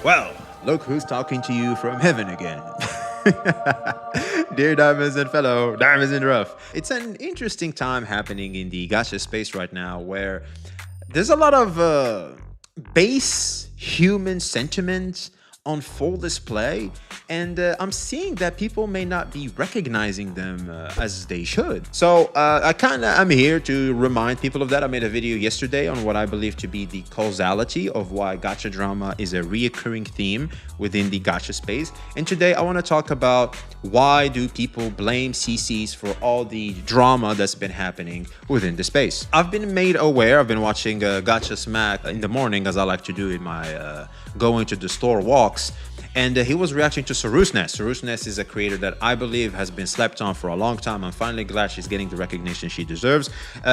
Well, look who's talking to you from heaven again. Dear diamonds and fellow diamonds in the rough. It's an interesting time happening in the gacha space right now where there's a lot of base human sentiments on full display, and I'm seeing that people may not be recognizing them as they should. So I kind of am here to remind people of that. I made a video yesterday on what I believe to be the causality of why gacha drama is a reoccurring theme within the gacha space. And today I want to talk about why do people blame CCs for all the drama that's been happening within the space. I've been made aware, I've been watching Gacha Smack in the morning, as I like to do in my going to the store walks, and he was reacting to Sarusness. Sarusness is a creator that I believe has been slept on for a long time. I'm finally glad she's getting the recognition she deserves.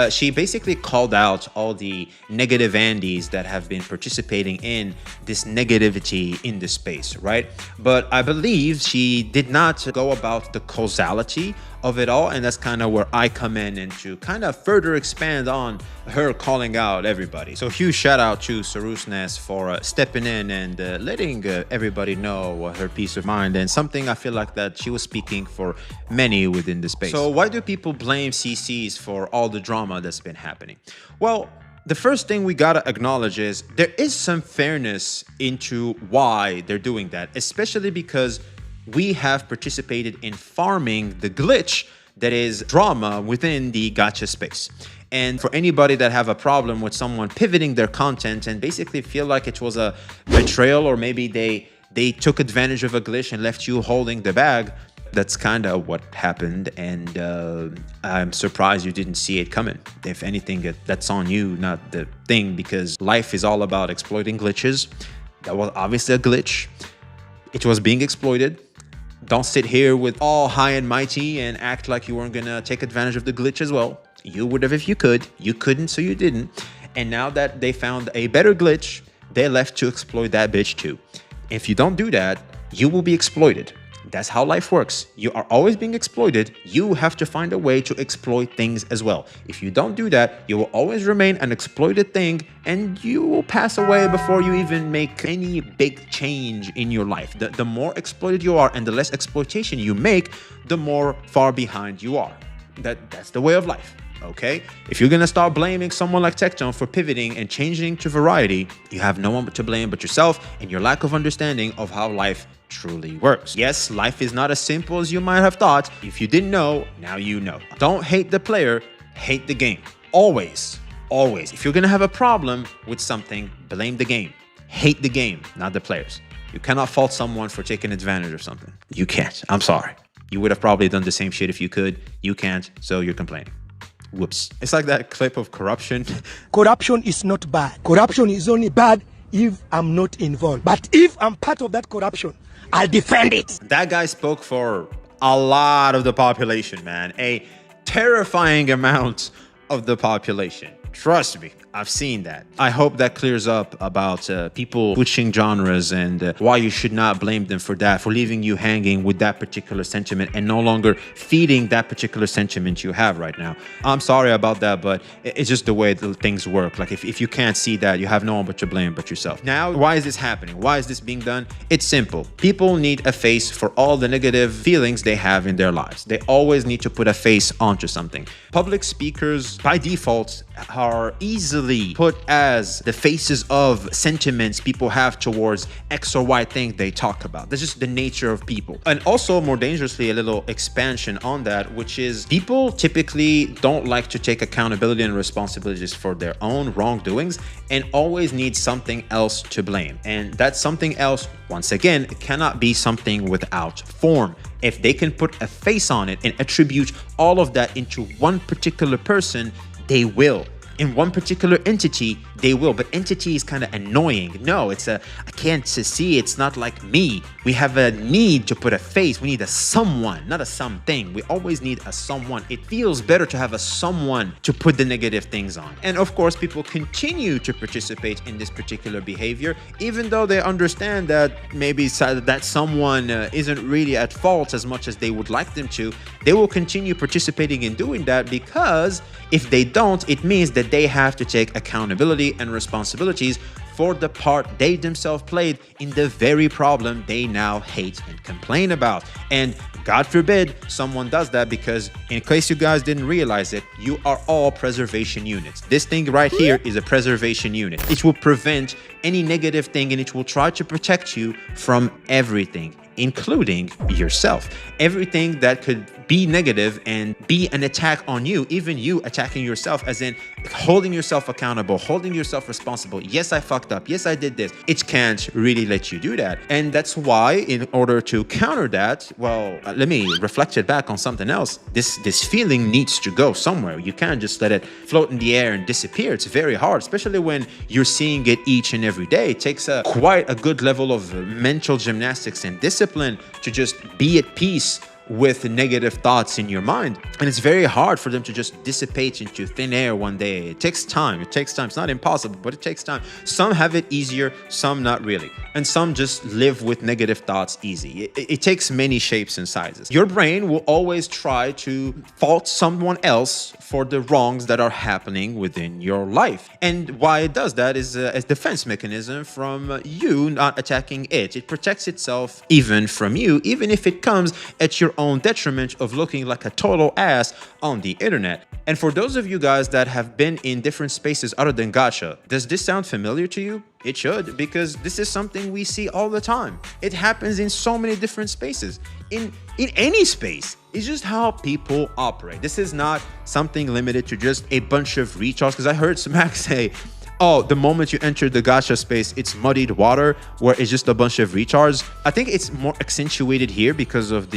She basically called out all the negative Andes that have been participating in this negativity in the space, right? But I believe she did not go about the causality of it all, and that's kind of where I come in and to kind of further expand on her calling out everybody. So huge shout out to Sarusness for stepping in and letting everybody know her peace of mind, and something I feel like that she was speaking for many within the space. So why do people blame CCs for all the drama that's been happening? Well, the first thing we gotta acknowledge is there is some fairness into why they're doing that, especially because we have participated in farming the glitch that is drama within the gacha space. And for anybody that have a problem with someone pivoting their content and basically feel like it was a betrayal, or maybe they took advantage of a glitch and left you holding the bag, that's kind of what happened, and I'm surprised you didn't see it coming. If anything, that's on you, not the thing, because life is all about exploiting glitches. That was obviously a glitch. It was being exploited. Don't sit here with all high and mighty and act like you weren't gonna take advantage of the glitch as well. You would have if you could. You couldn't, so you didn't. And now that they found a better glitch, they left to exploit that bitch too. If you don't do that, you will be exploited. That's how life works. You are always being exploited. You have to find a way to exploit things as well. If you don't do that, you will always remain an exploited thing, and you will pass away before you even make any big change in your life. The more exploited you are and the less exploitation you make, the more far behind you are. That's the way of life. Okay, if you're gonna start blaming someone like Tecton for pivoting and changing to variety, you have no one to blame but yourself and your lack of understanding of how life truly works. Yes, life is not as simple as you might have thought. If you didn't know, now you know. Don't hate the player, hate the game. Always, always. If you're gonna have a problem with something, blame the game. Hate the game, not the players. You cannot fault someone for taking advantage of something. You can't. I'm sorry. You would have probably done the same shit if you could. You can't, so you're complaining. Whoops. It's like that clip of corruption. Corruption is not bad. Corruption is only bad if I'm not involved. But if I'm part of that corruption, I'll defend it. That guy spoke for a lot of the population, man. A terrifying amount of the population. Trust me, I've seen that. I hope that clears up about people switching genres and why you should not blame them for that, for leaving you hanging with that particular sentiment and no longer feeding that particular sentiment you have right now. I'm sorry about that, but it's just the way the things work. Like if you can't see that, you have no one but to blame but yourself. Now, why is this happening? Why is this being done? It's simple. People need a face for all the negative feelings they have in their lives. They always need to put a face onto something. Public speakers, by default, are easily put as the faces of sentiments people have towards X or Y thing they talk about. That's just the nature of people. And also, more dangerously, a little expansion on that, which is people typically don't like to take accountability and responsibilities for their own wrongdoings and always need something else to blame. And that something else, once again, cannot be something without form. If they can put a face on it and attribute all of that into one particular person, they will. In one particular entity, they will. But entity is kind of annoying. No, I can't see. It's not like me. We have a need to put a face. We need a someone, not a something. We always need a someone. It feels better to have a someone to put the negative things on. And of course, people continue to participate in this particular behavior, even though they understand that maybe that someone isn't really at fault as much as they would like them to. They will continue participating in doing that, because if they don't, it means that they have to take accountability and responsibilities for the part they themselves played in the very problem they now hate and complain about. And God forbid someone does that, because in case you guys didn't realize it, you are all preservation units. This thing right here is a preservation unit. It will prevent any negative thing, and it will try to protect you from everything, including yourself. Everything that could be negative and be an attack on you, even you attacking yourself, as in holding yourself accountable, holding yourself responsible. Yes, I fucked up. Yes, I did this. It can't really let you do that. And that's why, in order to counter that, well, let me reflect it back on something else. This feeling needs to go somewhere. You can't just let it float in the air and disappear. It's very hard, especially when you're seeing it each and every day. It takes quite a good level of mental gymnastics and discipline to just be at peace with negative thoughts in your mind. And it's very hard for them to just dissipate into thin air one day. It takes time. It's not impossible, but it takes time. Some have it easier, some not really. And some just live with negative thoughts easy. It takes many shapes and sizes. Your brain will always try to fault someone else for the wrongs that are happening within your life. And why it does that is a defense mechanism from you not attacking it. It protects itself even from you, even if it comes at your own detriment of looking like a total ass on the internet. And for those of you guys that have been in different spaces other than Gacha, does this sound familiar to you? It should, because this is something we see all the time. It happens in so many different spaces. In any space. It's just how people operate. This is not something limited to just a bunch of recharge, because I heard Smack say, oh, the moment you enter the gacha space, it's muddied water where it's just a bunch of recharges. I think it's more accentuated here because of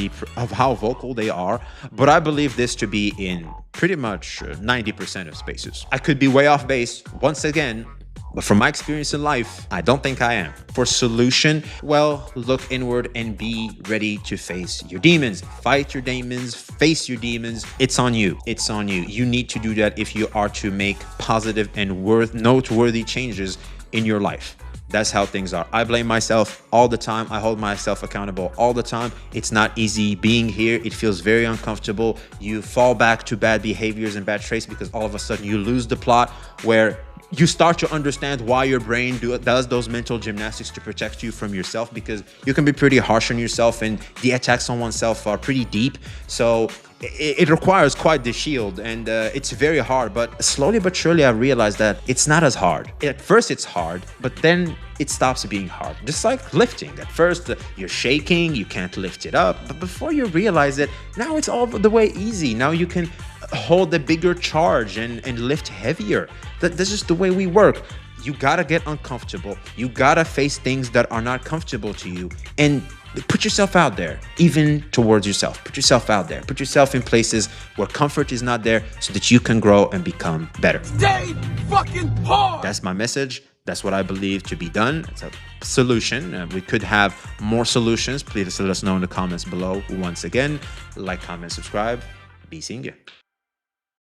how vocal they are, but I believe this to be in pretty much 90% of spaces. I could be way off base once again, but from my experience in life, I don't think I am. For solution, well, look inward and be ready to face your demons. Fight your demons, face your demons. It's on you. It's on you. You need to do that if you are to make positive and noteworthy changes in your life. That's how things are. I blame myself all the time. I hold myself accountable all the time. It's not easy being here. It feels very uncomfortable. You fall back to bad behaviors and bad traits because all of a sudden you lose the plot, where you start to understand why your brain does those mental gymnastics to protect you from yourself, because you can be pretty harsh on yourself and the attacks on oneself are pretty deep. So it requires quite the shield, and it's very hard. But slowly but surely I realized that it's not as hard. At first it's hard, but then it stops being hard. Just like lifting. At first you're shaking, you can't lift it up, but before you realize it, now it's all the way easy. Now you can hold a bigger charge and lift heavier. That's just the way we work. You gotta get uncomfortable. You gotta face things that are not comfortable to you, and put yourself out there, even towards yourself. Put yourself out there. Put yourself in places where comfort is not there, so that you can grow and become better. Stay fucking hard. That's my message. That's what I believe to be done. It's a solution. We could have more solutions. Please let us know in the comments below. Once again, like, comment, subscribe. Be seeing you.